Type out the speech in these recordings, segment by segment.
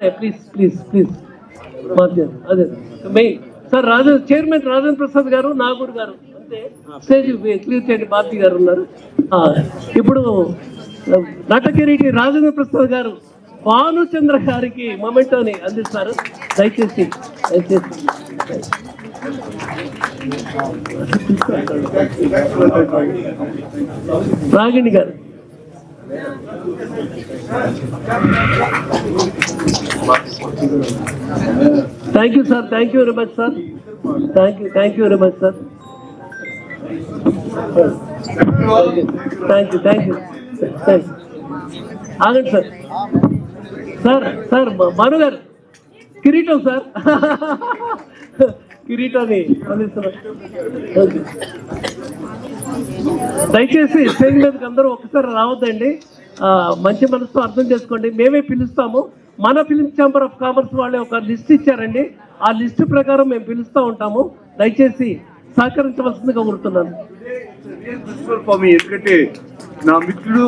Please please please అదే main sir chairman Rajendra Prasad గారు, నాగూర్ గారు అంతే స్టేజ్ క్లియర్ చేయండి. భారతి గారు ఉన్నారు. ఇప్పుడు నటకిరీటి రాజేంద్ర ప్రసాద్ గారు భానుచంద్ర గారికి మొమెంటోని అందిస్తారు. దయచేసి దయచేసి రాగిణి గారు. Thank you sir, thank you very much sir, thank you very much sir, thank you. ఆగండి సార్. సార్ భాను గారు కిరీటం సార్, కిరీటాన్ని అందిస్తున్నారు. దయచేసి స్టేజ్ మీదకి అందరూ ఒక్కసారి రావద్దండి. మంచి మనసుతో అర్థం చేసుకోండి. మేమే పిలుస్తాము. మన ఫిల్మ్ ఛాంబర్ ఆఫ్ కామర్స్ వాళ్ళే ఒక లిస్ట్ ఇచ్చారండి. ఆ లిస్ట్ ప్రకారం మేము పిలుస్తూ ఉంటాము. దయచేసి సహకరించవలసిందిగా కోరుతున్నాను. ఎందుకంటే నా మిత్రుడు,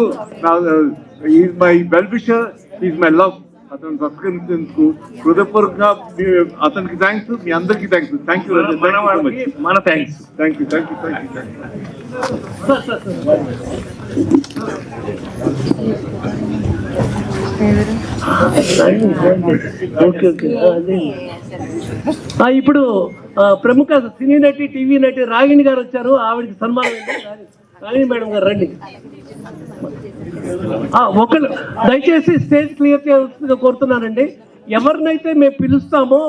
is my well wisher, is my love. అతను సత్కరించేందుకు హృదయపూర్వకంగా అతనికి థ్యాంక్స్, మీ అందరికీ థ్యాంక్స్. థ్యాంక్ యూ మన థ్యాంక్స్. Thank you. ఇప్పుడు ప్రముఖ సినీ నటి, టీవీ నటి రాగిణి గారు వచ్చారు. ఆవిడకి సన్మానం. రాగిణి మేడం గారు రండి. ఒకరు దయచేసి స్టేజ్ క్లియర్ చేయాల్సిందిగా కోరుతున్నానండి. ఎవరినైతే మేము పిలుస్తామో,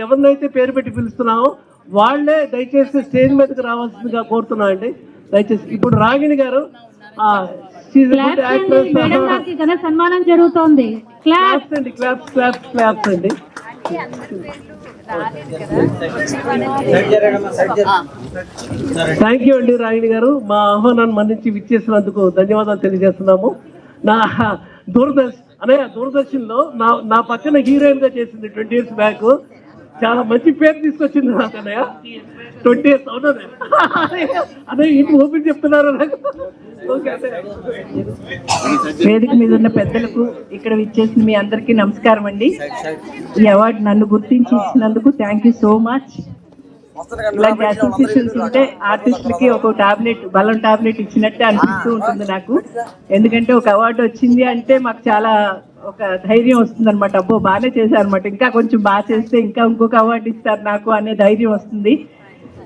ఎవరినైతే పేరు పెట్టి పిలుస్తున్నామో వాళ్ళే దయచేసి స్టేజ్ మీదకి రావాల్సిందిగా కోరుతున్నానండి. దయచేసి ఇప్పుడు రాగిణి గారు సన్మానం జరుగుతోంది. క్లాప్స్ అండి, క్లాప్స్ అండి. థ్యాంక్ యూ అండి రాగిణి గారు. మా ఆహ్వానాన్ని మన్నించి విచ్చేసినందుకు ధన్యవాదాలు తెలియజేస్తున్నాము. నా దూరదర్శన్ లో నా పక్కన హీరోయిన్ గా చేసింది 20 years బ్యాక్. చాలా మంచి పేరు తీసుకొచ్చింది నాకు అన్నయ్య. 20 years అవునా అన్నయ్య? ఇంటి ఓపెన్ చెప్తున్నారు నాకు. వేదిక మీద ఉన్న పెద్దలకు, ఇక్కడ విచ్చేసిన మీ అందరికీ నమస్కారం అండి. ఈ అవార్డు నన్ను గుర్తించి ఇచ్చినందుకు థ్యాంక్ యూ సో మచ్. ఇలాంటి అసోసియేషన్స్ ఉంటే ఆర్టిస్టులకి ఒక బలం టాబ్లెట్ ఇచ్చినట్టే అనిపిస్తూ ఉంటుంది నాకు. ఎందుకంటే ఒక అవార్డు వచ్చింది అంటే మాకు చాలా ఒక ధైర్యం వస్తుంది అనమాట. అబ్బో బాగానే చేశారనమాట, ఇంకా కొంచెం బాగా చేస్తే ఇంకా ఇంకొక అవార్డు ఇస్తారు నాకు అనే ధైర్యం వస్తుంది.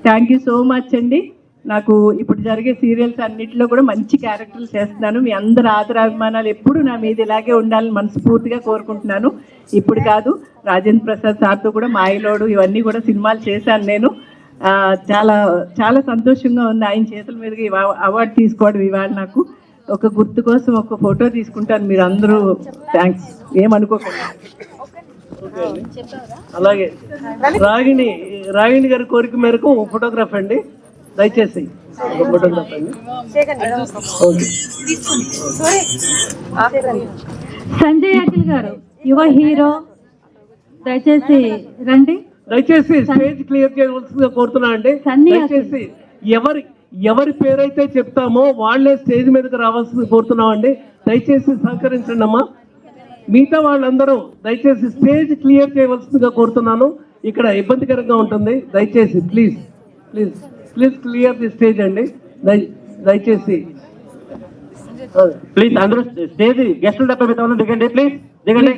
థ్యాంక్ యూ సో మచ్ అండి. నాకు ఇప్పుడు జరిగే సీరియల్స్ అన్నింటిలో కూడా మంచి క్యారెక్టర్లు చేస్తున్నాను. మీ అందరి ఆదరాభిమానాలు ఎప్పుడు నా మీద ఇలాగే ఉండాలని మనస్ఫూర్తిగా కోరుకుంటున్నాను. ఇప్పుడు కాదు, రాజేంద్ర ప్రసాద్ సార్తో కూడా మాయలోడు ఇవన్నీ కూడా సినిమాలు చేశాను నేను. చాలా చాలా సంతోషంగా ఉంది ఆయన చేతుల మీదుగా అవార్డు తీసుకోవడం. ఇవాళ నాకు ఒక గుర్తు కోసం ఒక ఫోటో తీసుకుంటాను. మీరు అందరూ థ్యాంక్స్, ఏమనుకోకండి. అలాగే రాగిణి గారి కోరిక మేరకు ఫోటోగ్రాఫ్ అండి. దయచేసి ఫోటోగ్రాఫ్ అండి. సంజయ్ అఖిల్ గారు, యువ హీరో, దయచేసి రండి. దయచేసి స్టేజ్ క్లియర్ చేయవలసిందిగా కోరుతున్నా అండి. దయచేసి ఎవరి పేరైతే చెప్తామో వాళ్ళే స్టేజ్ మీదకి రావాల్సింది కోరుతున్నాం అండి. దయచేసి సహకరించండి అమ్మా. మిగతా వాళ్ళందరూ దయచేసి స్టేజ్ క్లియర్ చేయవలసిందిగా కోరుతున్నాను. ఇక్కడ ఇబ్బందికరంగా ఉంటుంది. దయచేసి please please please clear the stage అండి. దయచేసి ప్లీజ్ అందరూ స్టేజ్ గెస్టులు తప్ప మిగతా దిగండి, ప్లీజ్ దిగండి.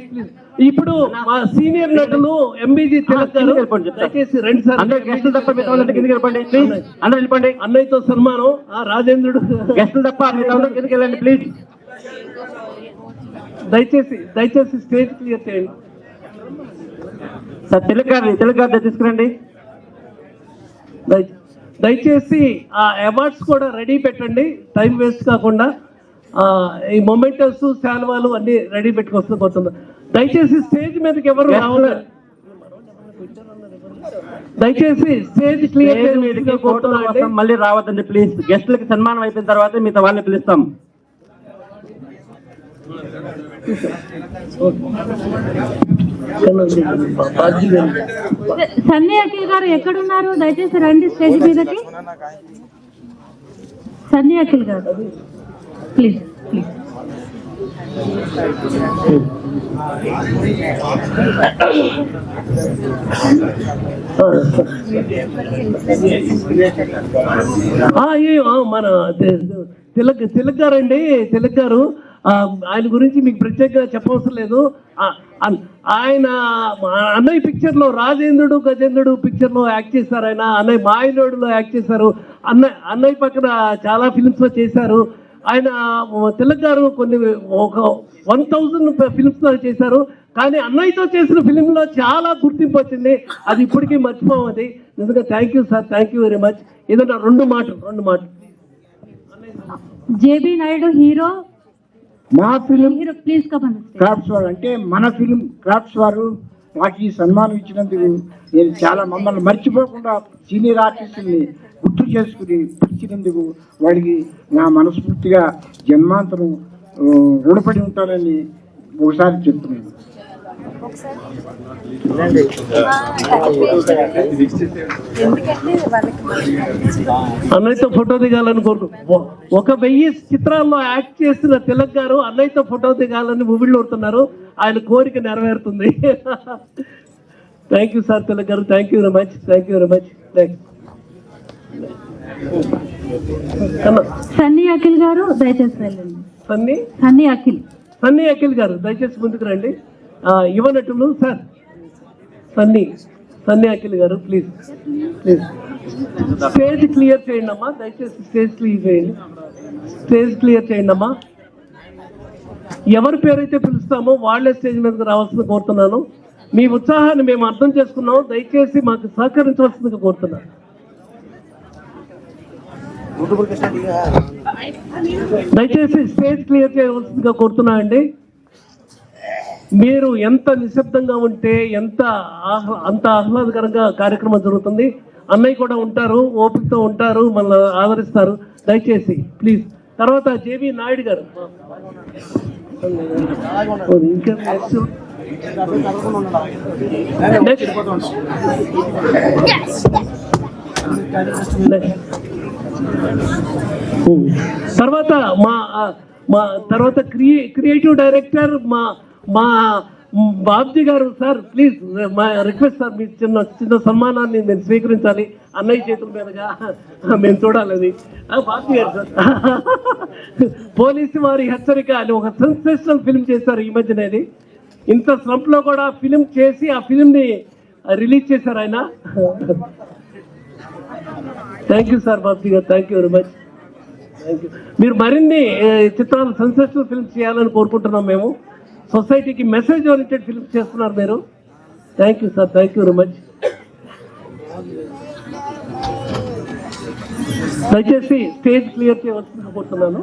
ఇప్పుడు మా సీనియర్ నటులు ఎంబీజీ దయచేసి రండి సార్. అందరూ గెస్టులు తప్ప మిగతా కిందకి వెళ్ళండి, ప్లీజ్. అందరూ వెళ్ళిపోండి. అన్నయ్యతో సన్మానం. రాజేంద్రుడు గెస్టులు తప్ప మిగతా కిందకి వెళ్ళండి, ప్లీజ్. దయచేసి స్టేజ్ క్లియర్ చేయండి సార్. తెలుగు గారు తీసుకురండి. దయచేసి ఆ అవార్డ్స్ కూడా రెడీ పెట్టండి, టైం వేస్ట్ కాకుండా. ఈ మొమెంటస్, శాల్వాలు అన్ని రెడీ పెట్టుకొస్తుంది పోతుంది. దయచేసి స్టేజ్ మీదకి ఎవరు రావాలి. దయచేసి స్టేజ్ క్లియర్ మీదకి మళ్ళీ రావద్దండి ప్లీజ్. గెస్టులకి సన్మానం అయిపోయిన తర్వాత మిగతా వాళ్ళని పిలుస్తాం. సన్నీ అఖిల్ గారు ఎక్కడున్నారు? దయచేసి రండి స్టేజ్ మీదకి. సన్నీ అఖిల్ గారు ప్లీజ్ ప్లీజ్. మన తిలక్ గారండి, తిలక్ గారు ఆయన గురించి మీకు ప్రత్యేకంగా చెప్పవసరం లేదు. ఆయన అన్నయ్య పిక్చర్లో రాజేంద్రుడు గజేంద్రుడు పిక్చర్లో యాక్ట్ చేశారు. ఆయన అన్నయ్య మాయలోడులో యాక్ట్ చేశారు. అన్నయ్య పక్కన చాలా ఫిల్మ్స్లో చేశారు. ఆయన తిలక్ గారు కొన్ని ఒక 1000 ఫిల్మ్స్లో చేశారు. కానీ అన్నయ్యతో చేసిన ఫిలింలో చాలా గుర్తింపు వచ్చింది. అది ఇప్పటికీ మర్చిపోం. అది నిజంగా thank you sir, thank you very much. ఏదన్నా రెండు మాటలు జేబీ నాయుడు హీరో, మా film hero please come on. Crafts వారు అంటే మన ఫిలిం క్రాఫ్ట్స్ వారు నాకు ఈ సన్మానం ఇచ్చినందుకు నేను చాలా మమ్మల్ని మర్చిపోకుండా సీనియర్ ఆర్టిస్టుని గుర్తు చేసుకుని పిలిచినందుకు వాడికి నా మనస్ఫూర్తిగా జన్మాంతరం రుణపడి ఉంటానని ఒకసారి చెప్తున్నాను. అన్నయ్యతో ఫోటో దిగాలని కోరుకు 1000 చిత్రాల్లో యాక్ట్ చేసిన తిలక్ గారు అన్నయ్యతో ఫోటో దిగాలని మువిళ్ళు కొడుతున్నారు. ఆయన కోరిక నెరవేరుతుంది. థ్యాంక్ యూ సార్ తిలక్ గారు, thank you very much, thank you very much. Sunny Akhil గారు దయచేసి వెళ్ళండి. సన్నీ అఖిల్ గారు దయచేసి ముందుకు రండి. యువ నటులు సార్ సన్నీ అఖిల్ గారు ప్లీజ్ స్టేజ్ క్లియర్ చేయండి అమ్మా. దయచేసి స్టేజ్ క్లియర్ చేయండి అమ్మా. ఎవరి పేరైతే పిలుస్తామో వాళ్ళే స్టేజ్ మీదకి రావాల్సింది కోరుతున్నాను. మీ ఉత్సాహాన్ని మేము అర్థం చేసుకున్నాం. దయచేసి మాకు సహకరించవలసిందిగా కోరుతున్నాను. దయచేసి స్టేజ్ క్లియర్ చేయవలసిందిగా కోరుతున్నా అండి. మీరు ఎంత నిశ్శబ్దంగా ఉంటే అంత ఆహ్లాదకరంగా కార్యక్రమం జరుగుతుంది. అన్నయ్య కూడా ఉంటారు, ఓపికతో ఉంటారు, మనల్ని ఆదరిస్తారు. దయచేసి ప్లీజ్. తర్వాత జేబీ నాయుడు గారు. ఇంకా తర్వాత క్రియేటివ్ డైరెక్టర్ మా బాబ్జీ గారు. సార్ ప్లీజ్ మా రిక్వెస్ట్ సార్, మీ చిన్న సన్మానాన్ని నేను స్వీకరించాలి. అన్నయ్య చేతుల మీదుగా మేము చూడాలి. అది బాబ్జీ గారు సార్. పోలీసు వారి హెచ్చరిక అని ఒక సెన్సేషనల్ ఫిల్మ్ చేశారు ఈ మధ్యనేది. ఇంత స్లంప్లో కూడా ఫిలిం చేసి ఆ ఫిలింని రిలీజ్ చేశారు ఆయన. థ్యాంక్ యూ సార్ బాబ్జీ గారు, thank you very much. Thank you. మీరు మరిన్ని చిత్రాలు సెన్సేషనల్ ఫిల్మ్స్ చేయాలని కోరుకుంటున్నాం మేము. సొసైటీకి మెసేజ్ ఓరియంటెడ్ ఫిల్మ్స్ చేస్తున్నారు మీరు. Thank you sir, thank you very much. దయచేసి స్టేజ్ క్లియర్ చేయవలసిందిగా కోరుతున్నాను.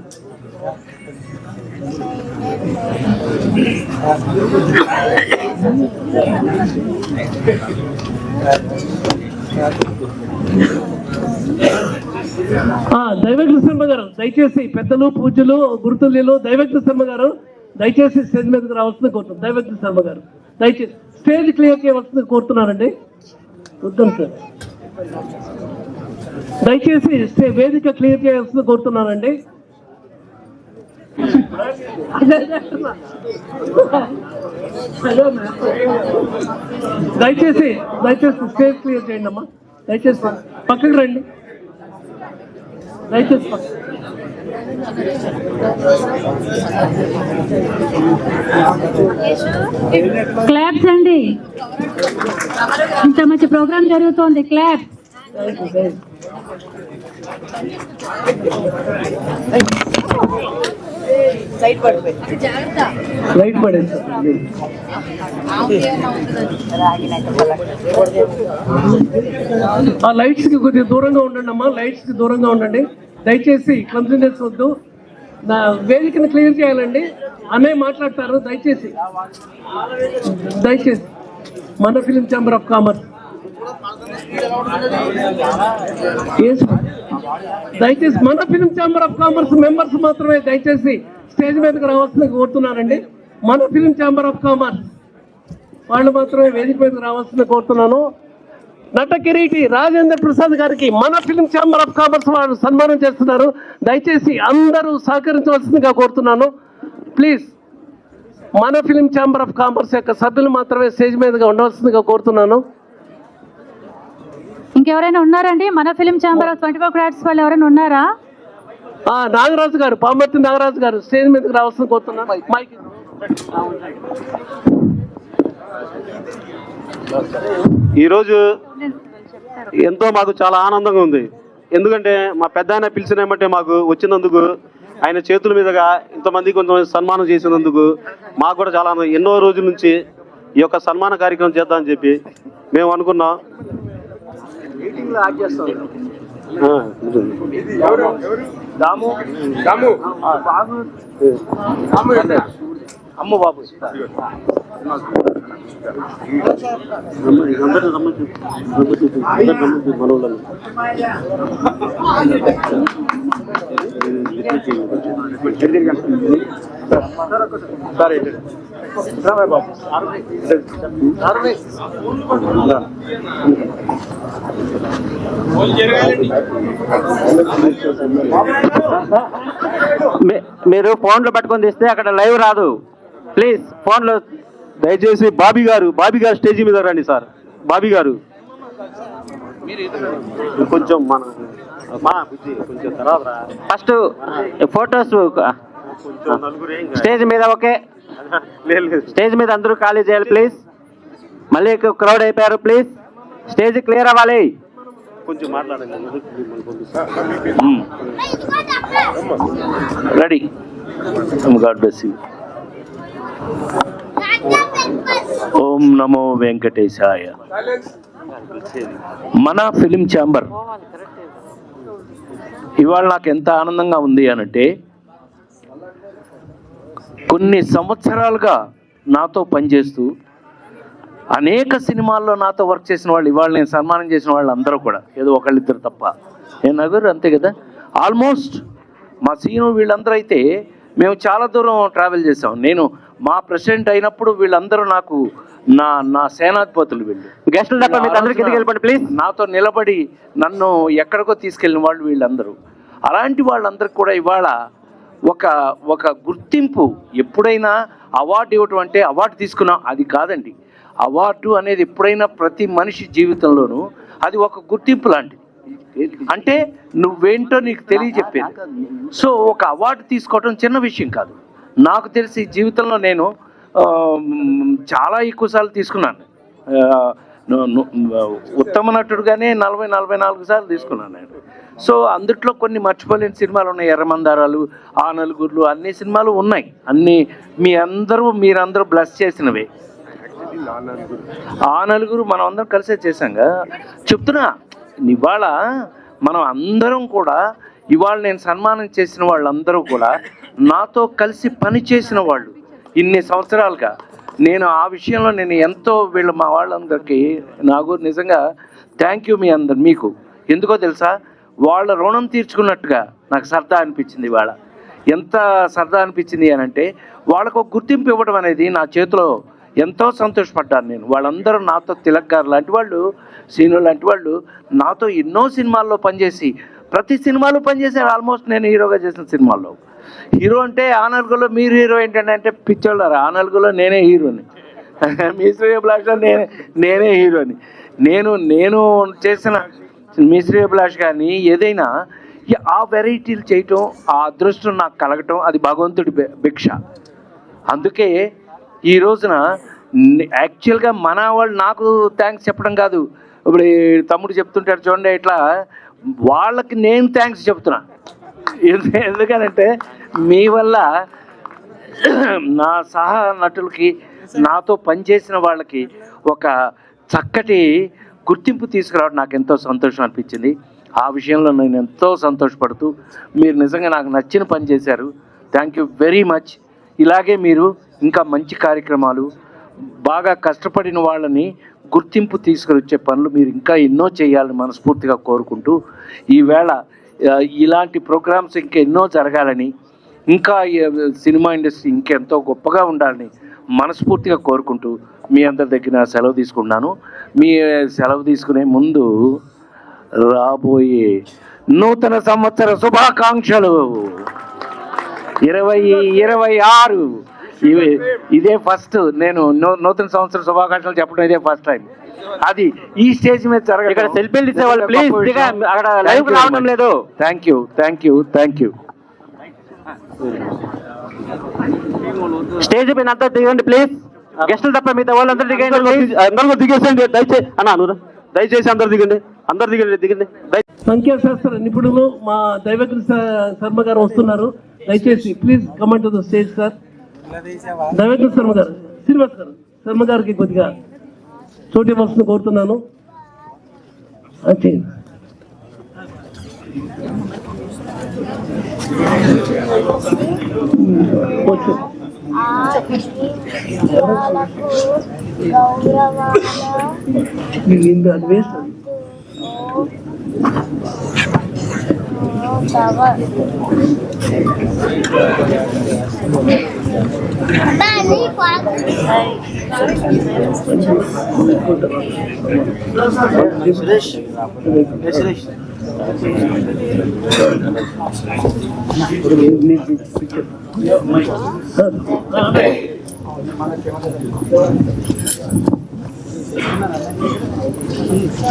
దైవజ్ఞ శర్మ గారు దయచేసి, పెద్దలు పూజలు గురుతుల్యులు దైవజ్ఞ శర్మ గారు దయచేసి స్టేజ్ మీదకి రావాల్సింది కోరుతున్నాను. దైవజ్ఞ శర్మ గారు దయచేసి స్టేజ్ క్లియర్ చేయవలసింది కోరుతున్నానండి. వద్దాం సార్, దయచేసి వేదిక క్లియర్ చేయాల్సింది కోరుతున్నానండి. దయచేసి స్టేజ్ క్లియర్ చేయండి అమ్మా. దయచేసి పక్కకి రండి. దయచేసి క్లాప్స్ అండి. ఇంత మంచి ప్రోగ్రామ్ జరుగుతోంది. క్లాప్స్. లైట్ పడేది. ఆ లైట్స్ కి కొద్దిగా దూరంగా ఉండండి అమ్మా. లైట్స్ కి దూరంగా ఉండండి దయచేసి. క్లమ్జినెస్ వద్దు. నా వేదికను క్లియర్ చేయాలండి. అన్నయ్య మాట్లాడతారు. దయచేసి మన ఫిలిం ఛాంబర్ ఆఫ్ కామర్స్ దయచేసి మన film chamber of commerce members మాత్రమే దయచేసి స్టేజ్ మీదకి రావాల్సింది కోరుతున్నానండి. మన ఫిలిం ఛాంబర్ ఆఫ్ కామర్స్ వాళ్ళు మాత్రమే వేదిక మీదకి రావాల్సింది కోరుతున్నాను. నట కిరీటి రాజేంద్ర ప్రసాద్ గారికి మన ఫిలిం ఛాంబర్ ఆఫ్ కామర్స్ వాళ్ళు సన్మానం చేస్తున్నారు. దయచేసి అందరూ సహకరించవలసిందిగా కోరుతున్నాను. ప్లీజ్ మన ఫిలిం ఛాంబర్ ఆఫ్ కామర్స్ యొక్క సభ్యులు మాత్రమే స్టేజ్ మీదుగా ఉండవలసిందిగా కోరుతున్నాను. ఇంకెవరైనా ఉన్నారండి? మన ఫిలిం ఛాంబర్ ఆఫ్ 24 క్రాఫ్ట్స్ వాళ్ళు ఎవరైనా ఉన్నారా? నాగరాజు గారు, పామర్తి నాగరాజు గారు స్టేజ్ మీదకి రావాల్సింది కోరుతున్నాను. మైక్ ఈరోజు ఎంతో మాకు చాలా ఆనందంగా ఉంది. ఎందుకంటే మా పెద్ద ఆయన పిలిచినామంటే మాకు వచ్చినందుకు, ఆయన చేతుల మీదుగా ఇంతమంది కొంతమంది సన్మానం చేసినందుకు మాకు కూడా చాలా ఆనందం. ఎన్నో రోజుల నుంచి ఈ యొక్క సన్మాన కార్యక్రమం చేద్దామని చెప్పి మేము అనుకున్నాం. అమ్మ బాబు మీరు ఫోన్లో పట్టుకొని తీస్తే అక్కడ లైవ్ రాదు. ప్లీజ్ ఫోన్లో దయచేసి బాబీ గారు స్టేజీ మీద రండి సార్. బాబీ గారు కొంచెం కొంచెం తర్వాత ఫస్ట్ ఫొటోస్ స్టేజ్ మీద. ఓకే, స్టేజ్ మీద అందరూ ఖాళీ చేయాలి ప్లీజ్. మళ్ళీ క్రౌడ్ అయిపోయారు ప్లీజ్. స్టేజ్ క్లియర్ అవ్వాలి. కొంచెం మాట్లాడండి. రెడీ. God bless you. ఓం నమో వెంకటేశాయ. మన ఫిలిం ఛాంబర్ ఇవాళ నాకు ఎంత ఆనందంగా ఉంది అనంటే, కొన్ని సంవత్సరాలుగా నాతో పనిచేస్తూ అనేక సినిమాల్లో నాతో వర్క్ చేసిన వాళ్ళు, ఇవాళ నేను సన్మానం చేసిన వాళ్ళు అందరూ కూడా, ఏదో ఒకళ్ళిద్దరు తప్ప, నేను నలుగురు అంతే కదా. ఆల్మోస్ట్ మా సీను వీళ్ళందరూ అయితే మేము చాలా దూరం ట్రావెల్ చేసాం. నేను మా ప్రెసిడెంట్ అయినప్పుడు వీళ్ళందరూ నాకు నా సేనాధిపతులు. వీళ్ళు గెస్టులు తప్ప మీకు అందరికీ వెళ్ళిపోండి ప్లీజ్. నాతో నిలబడి నన్ను ఎక్కడికో తీసుకెళ్ళిన వాళ్ళు వీళ్ళందరూ. అలాంటి వాళ్ళందరికీ కూడా ఇవాళ ఒక గుర్తింపు. ఎప్పుడైనా అవార్డు ఇవ్వటం అంటే అవార్డు తీసుకున్నాం అది కాదండి. అవార్డు అనేది ఎప్పుడైనా ప్రతి మనిషి జీవితంలోనూ అది ఒక గుర్తింపు లాంటిది. అంటే నువ్వేంటో నీకు తెలియజెప్పేది. సో ఒక అవార్డు తీసుకోవటం చిన్న విషయం కాదు. నాకు తెలిసి జీవితంలో నేను చాలా ఎక్కువసార్లు తీసుకున్నాను. ఉత్తమ నటుడుగానే 44 సార్లు తీసుకున్నాను నేను. సో అందుట్లో కొన్ని మర్చిపోలేని సినిమాలు ఉన్నాయి. ఎర్రమందారాలు, ఆ నలుగురులు, అన్ని సినిమాలు ఉన్నాయి. అన్నీ మీరందరూ బ్లెస్ చేసినవే. ఆ నలుగురు మనం అందరం కలిసే చేశాంగా. చెప్తున్నా, ఇవాళ మనం అందరం కూడా, ఇవాళ నేను సన్మానం చేసిన వాళ్ళందరూ కూడా నాతో కలిసి పని చేసిన వాళ్ళు ఇన్ని సంవత్సరాలుగా. నేను ఆ విషయంలో నేను ఎంతో మా వాళ్ళందరికీ నాకు నిజంగా థ్యాంక్ యూ మీకు. ఎందుకో తెలుసా, వాళ్ళ రుణం తీర్చుకున్నట్టుగా నాకు సరదా అనిపించింది. ఇవాళ ఎంత సరదా అనిపించింది అని అంటే, వాళ్ళకు ఒక గుర్తింపు ఇవ్వడం అనేది నా చేతిలో ఎంతో సంతోషపడ్డాను నేను. వాళ్ళందరూ నాతో తిలక్ గారు లాంటి వాళ్ళు, సీను లాంటి వాళ్ళు నాతో ఎన్నో సినిమాల్లో పనిచేసి, ప్రతి సినిమాలో పనిచేశారు. ఆల్మోస్ట్ నేను హీరోగా చేసిన సినిమాల్లో. హీరో అంటే ఆ నలుగులో మీరు హీరో ఏంటంటే పిచ్చోళ్ళారు. ఆ నలుగులో నేనే హీరోని. మిస్ట్రీ అభిలాష్లో నేనే హీరోని. నేను చేసిన మిస్ట్రీ అభిలాష్ కానీ ఏదైనా ఆ వెరైటీలు చేయటం, ఆ అదృష్టం నాకు కలగటం అది భగవంతుడి భిక్ష. అందుకే ఈ రోజున యాక్చువల్గా మన వాళ్ళు నాకు థ్యాంక్స్ చెప్పడం కాదు. ఇప్పుడు తమ్ముడు చెప్తుంటాడు చూడండి, ఇట్లా వాళ్ళకి నేను థ్యాంక్స్ చెప్తున్నా. ఎందుకనంటే మీ వల్ల నా సహా నటులకి, నాతో పనిచేసిన వాళ్ళకి ఒక చక్కటి గుర్తింపు తీసుకురావడం నాకు ఎంతో సంతోషం అనిపించింది. ఆ విషయంలో నేను ఎంతో సంతోషపడుతూ, మీరు నిజంగా నాకు నచ్చిన పని చేశారు. Thank you very much. ఇలాగే మీరు ఇంకా మంచి కార్యక్రమాలు, బాగా కష్టపడిన వాళ్ళని గుర్తింపు తీసుకువచ్చే పనులు మీరు ఇంకా ఎన్నో చేయాలని మనస్ఫూర్తిగా కోరుకుంటూ, ఈవేళ ఇలాంటి ప్రోగ్రామ్స్ ఇంకెన్నో జరగాలని, ఇంకా సినిమా ఇండస్ట్రీ ఇంకెంతో గొప్పగా ఉండాలని మనస్ఫూర్తిగా కోరుకుంటూ మీ అందరి దగ్గర సెలవు తీసుకున్నాను. మీ సెలవు తీసుకునే ముందు రాబోయే నూతన సంవత్సర శుభాకాంక్షలు. 2026 ఇదే ఫస్ట్ నేను నూతన సంవత్సర శుభాకాంక్షలు చెప్పడం ఇదే ఫస్ట్ టైం. అది ఈ స్టేజ్ మీద జరగదు. ఇక్కడ సెల్ఫీలు ఇచ్చేవాళ్ళు ప్లీజ్ అక్కడ లైవ్ రావడం లేదు. Thank you thank you thank you. Stage పైన అంతా దిగండి ప్లీజ్. గెస్టులు తప్ప మిగతా వాళ్ళు అందరూ దిగండి. అందరూ దిగేసండి దయచేసి. అన్న దయచేసి అందరు దిగండి, అందరు దిగండి. సంఖ్యాశాస్త్ర నిపుణులు మా దైవజ్ఞ శర్మ గారు వస్తున్నారు. దయచేసి please comment to the stage sir. Daivajna Sharma గారు, శ్రీనివాస్ గారు, శర్మ గారికి కొద్దిగా చోటు ఇవ్వాల్సిన కోరుతున్నాను. అది వేస్ట్.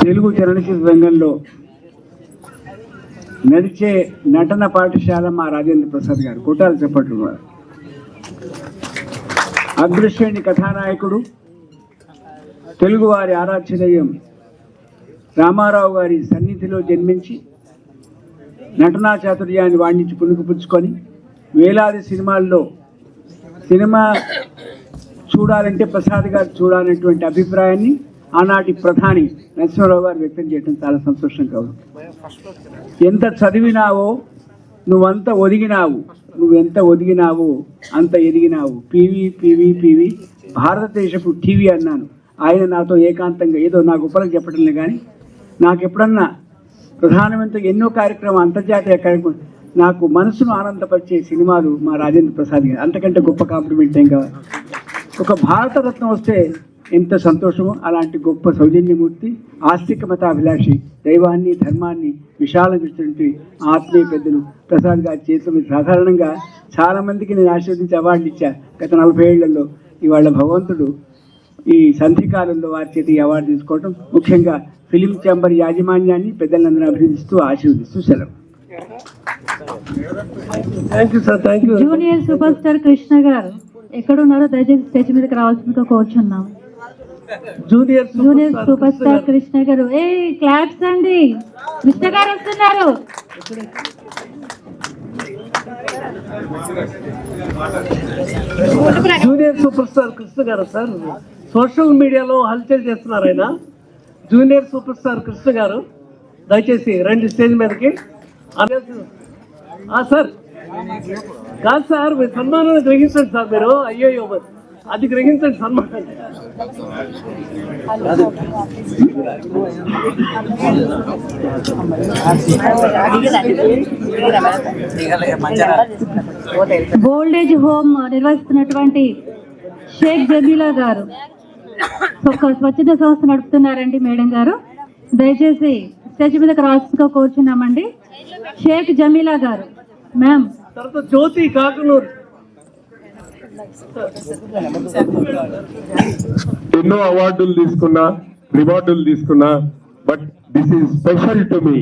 తెలుగు చలనచిత్ర రంగంలో నడిచే నటన పాఠశాల మా రాజేంద్ర ప్రసాద్ గారు. కొట్టాలి చెప్పట్లు. అదృశ్యని కథానాయకుడు, తెలుగువారి ఆరాధ్య దైవం రామారావు గారి సన్నిధిలో జన్మించి నటనా చాతుర్యాన్ని వాణించి పుణుకుపుచ్చుకొని వేలాది సినిమాల్లో సినిమా చూడాలంటే ప్రసాద్ గారు చూడాలనేటువంటి అభిప్రాయాన్ని ఆనాటి ప్రధాని నరసింహారావు గారు వ్యక్తం చేయడం చాలా సంతోషంగా ఉంది. ఎంత చదివినావో నువ్వంత నువ్వెంత ఒదిగినావో అంత ఎదిగినావు. పివి భారతదేశపు టీవీ అన్నాను. ఆయన నాతో ఏకాంతంగా ఏదో నాకు ఉపలకు చెప్పడంలే కానీ నాకు ఎప్పుడన్నా ప్రధానమంత్రి ఎన్నో కార్యక్రమం అంతర్జాతీయ కార్యక్రమం నాకు మనసును ఆనందపరిచే సినిమాలు మా రాజేంద్ర ప్రసాద్ గారు. అంతకంటే గొప్ప కాంప్లిమెంట్ ఏం కావాలి. ఒక భారతరత్నం వస్తే ఎంత సంతోషమో. అలాంటి గొప్ప సౌజన్యమూర్తి, ఆస్తికమతాభిలాషి, దైవాన్ని ధర్మాన్ని విశాలమైనటువంటి ఆత్మీయ పెద్దలు ప్రసాద్ గారి చేతులు సాధారణంగా చాలామందికి నేను ఆశీర్వదించి అవార్డులు ఇచ్చా గత 40 ఏళ్లలో. ఇవాళ భగవంతుడు ఈ సంధికాలంలో వారి చేతి అవార్డు తీసుకోవడం, ముఖ్యంగా ఫిలిం ఛాంబర్ యాజమాన్యాన్ని పెద్దలందరూ అభినందిస్తూ ఆశీర్వదిస్తూ సెలవు. జూనియర్ సూపర్ స్టార్ కృష్ణ గారు ఎక్కడున్నారో దయచేసి స్టేజ్ మీదకి రావాల్సిందిగా కోరుచున్నాం. జూనియర్ సూపర్ స్టార్ కృష్ణ గారు, క్లాప్స్ అండి. కృష్ణ గారు వస్తున్నారు. జూనియర్ సూపర్ స్టార్ కృష్ణ గారు సార్ సోషల్ మీడియాలో హల్చల్ చేస్తున్నారు. ఆయన జూనియర్ సూపర్ స్టార్ కృష్ణ గారు దయచేసి రండి స్టేజ్ మీదకి. సార్ కాదు సార్, మీరు సన్మానాన్ని గ్రహించండి సార్. మీరు అయ్యో అది గ్రహించండి సన్మానం. ఓల్డేజ్ హోమ్ నిర్వహిస్తున్నటువంటి షేక్ జమీలా గారు స్వచ్ఛత సంస్థ నడుపుతున్నారండి. మేడం గారు దయచేసి స్టేజ్ మీదకి రావాల్సిందిగా కోరుచున్నామండి. షేక్ జమీలా గారు మ్యామ్. తర్వాత జ్యోతి కాకనూరు. ఎన్నో అవార్డులు తీసుకున్నా, రివార్డులు తీసుకున్నా, but this is special to me.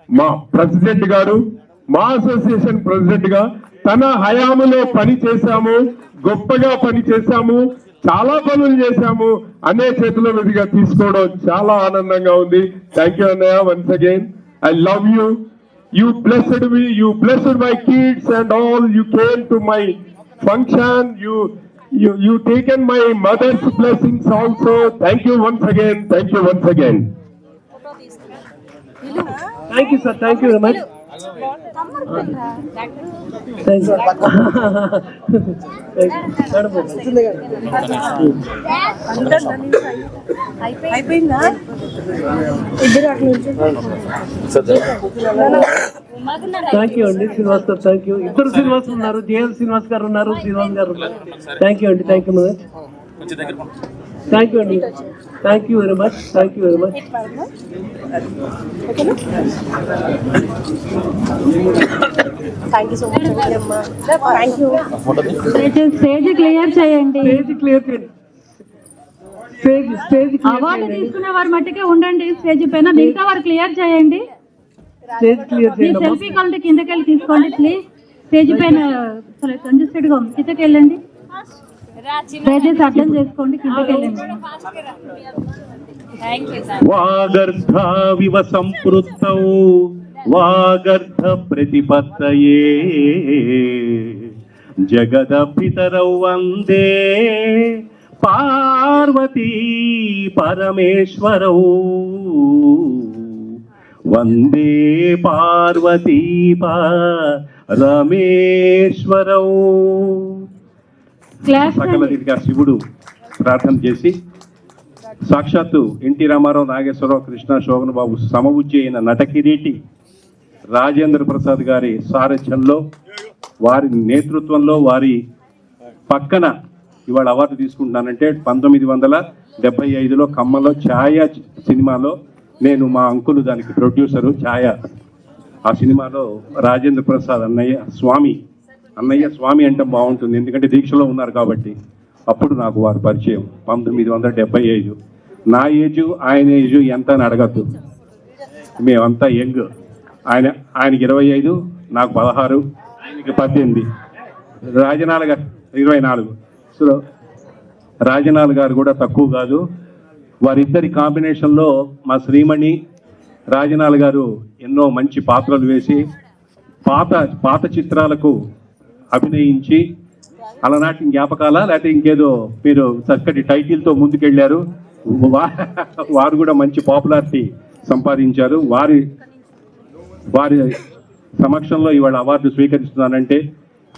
మా ప్రెసిడెంట్ గారు, మా అసోసియేషన్ ప్రెసిడెంట్ గా తన హయాములో పని చేశాము, గొప్పగా పని చేశాము, చాలా పనులు చేశాము అనే చేతుల మీదుగా తీసుకోవడం చాలా ఆనందంగా ఉంది. థ్యాంక్ యూ అన్నయ్య, once again I love you. You blessed me, you blessed my kids and all. You came to my function. You taken my mother's blessings also. Thank you once again. Thank you once again. Thank you sir. Thank you very much. Thank you. అయిపోయిందా? Thank you అండి శ్రీనివాస్ గారు. Thank you. ఇద్దరు శ్రీనివాస్ ఉన్నారు, JL Srinivas గారు ఉన్నారు, శ్రీనివాస్ గారు ఉన్నారు. Thank you అండి. Thank you much. Thank you అండి, thank you very much, thank you very much. Stage clear చేయండి. స్టేజ్ క్లియర్ చేయండి. స్టేజ్ అవార్డు తీసుకునే వారి మట్టుకే ఉండండి స్టేజ్ పైన, మిగతా వారు క్లియర్ చేయండి. స్టేజ్ క్లియర్ మీ చేయండి. సెల్ఫీ కావాలంటే కిందకెళ్ళి తీసుకోండి ప్లీజ్. స్టేజ్ పైన కంజెస్టెడ్ గా ఉంది, కిందకి వెళ్ళండి. దయచేసి అర్థం చేసుకోండి, కిందకి వెళ్ళండి. వాగర్ధావివ సంపృత్తౌ వాగర్ధ ప్రతిపత్తయే జగదపితరౌ వందే పార్వతీ పరమేశ్వరౌ వందే పార్వతీ పరమేశ్వరౌ. సకలదిగా శివుడు ప్రార్థన చేసి సాక్షాత్తు ఎన్టీ రామారావు, నాగేశ్వరరావు, కృష్ణ, శోభన్ బాబు సమవుజ్జి అయిన నటకిరీటి రాజేంద్ర ప్రసాద్ గారి సారథ్యంలో, వారి నేతృత్వంలో, వారి పక్కన ఇవాళ అవార్డు తీసుకుంటున్నానంటే 1975లో ఖమ్మంలో ఛాయ సినిమాలో నేను, మా అంకులు దానికి ప్రొడ్యూసరు ఛాయ. ఆ సినిమాలో రాజేంద్ర ప్రసాద్ అన్నయ్య స్వామి అంటే బాగుంటుంది ఎందుకంటే దీక్షలో ఉన్నారు కాబట్టి. అప్పుడు నాకు వారి పరిచయం 1975. నా ఏజు ఆయన ఏజు ఎంత అని అడగద్దు, మేమంతా యంగ్. ఆయనకి 25, నాకు 16, ఆయనకి 18. రాజనాల గారు 24. సో రాజనాల గారు కూడా తక్కువ కాదు. వారిద్దరి కాంబినేషన్లో మా శ్రీమణి రాజనాల గారు ఎన్నో మంచి పాత్రలు వేసి పాత చిత్రాలకు అభినయించి, అలనాటి జ్ఞాపకాల లేకపోతే ఇంకేదో మీరు చక్కటి టైటిల్తో ముందుకెళ్ళారు. వారు కూడా మంచి పాపులారిటీ సంపాదించారు. వారి సమక్షంలో ఇవాళ అవార్డు స్వీకరిస్తున్నానంటే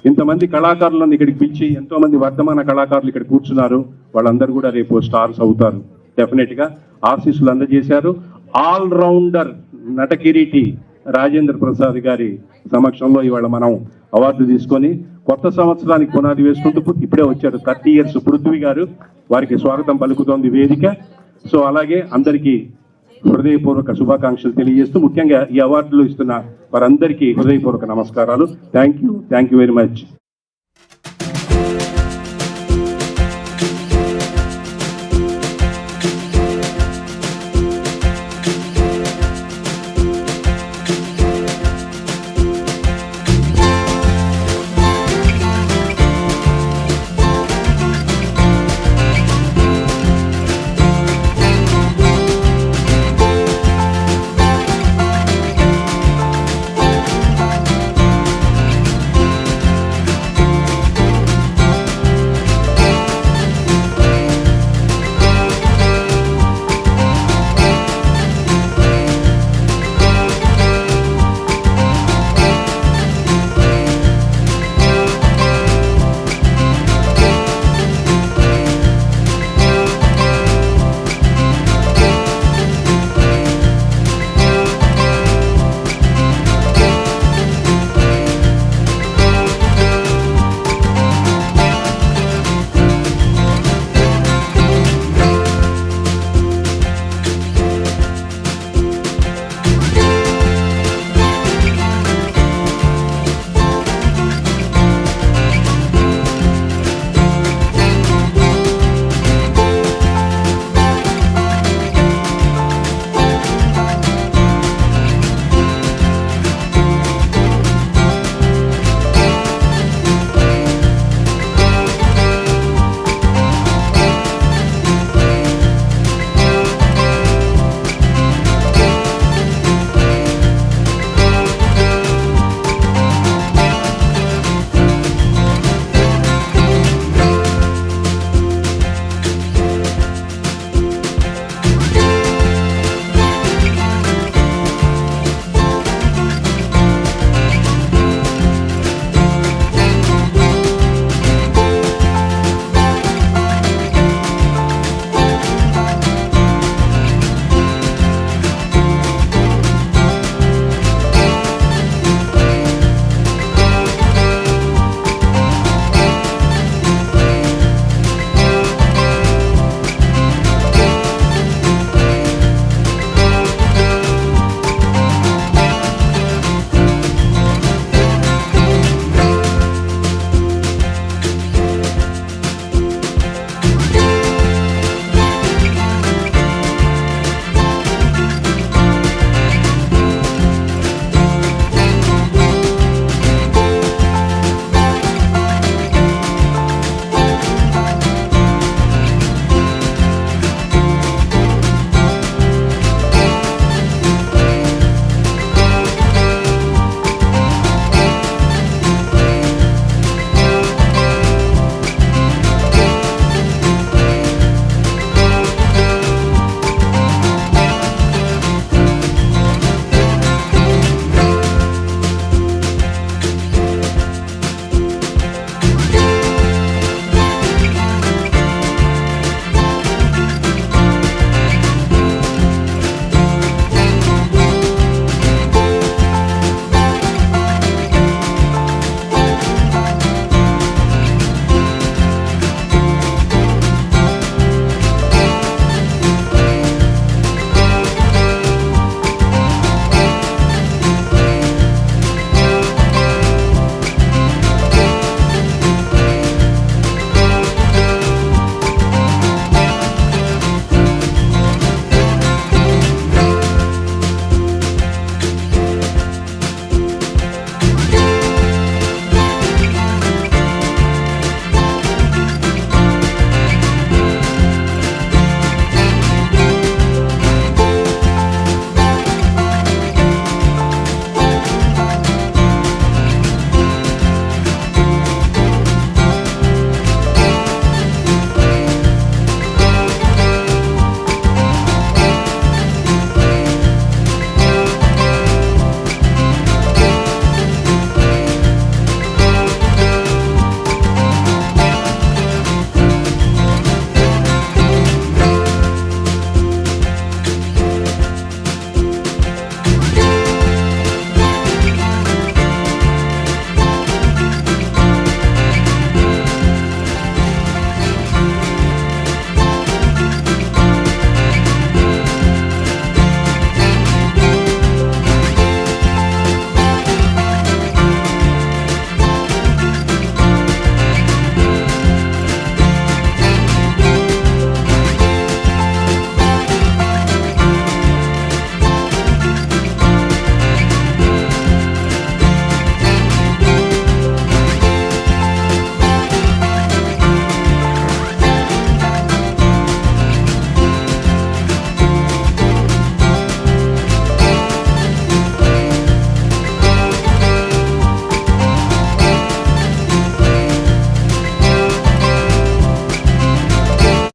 ఇంతమంది కళాకారులను ఇక్కడికి పిలిచి, ఎంతో మంది వర్ధమాన కళాకారులు ఇక్కడ కూర్చున్నారు. వాళ్ళందరూ కూడా రేపు స్టార్స్ అవుతారు డెఫినెట్ గా. ఆశీస్సులు అందజేశారు. ఆల్ రౌండర్ నటకిరీటి రాజేంద్ర ప్రసాద్ గారి సమక్షంలో ఇవాళ మనం అవార్డు తీసుకొని కొత్త సంవత్సరానికి పునాది వేసుకుంటూ ఇప్పుడే వచ్చారు 30 years పృథ్వీ గారు. వారికి స్వాగతం పలుకుతోంది వేదిక. సో అలాగే అందరికీ హృదయపూర్వక శుభాకాంక్షలు తెలియజేస్తూ, ముఖ్యంగా ఈ అవార్డులు ఇస్తున్న వారందరికీ హృదయపూర్వక నమస్కారాలు. Thank you very much.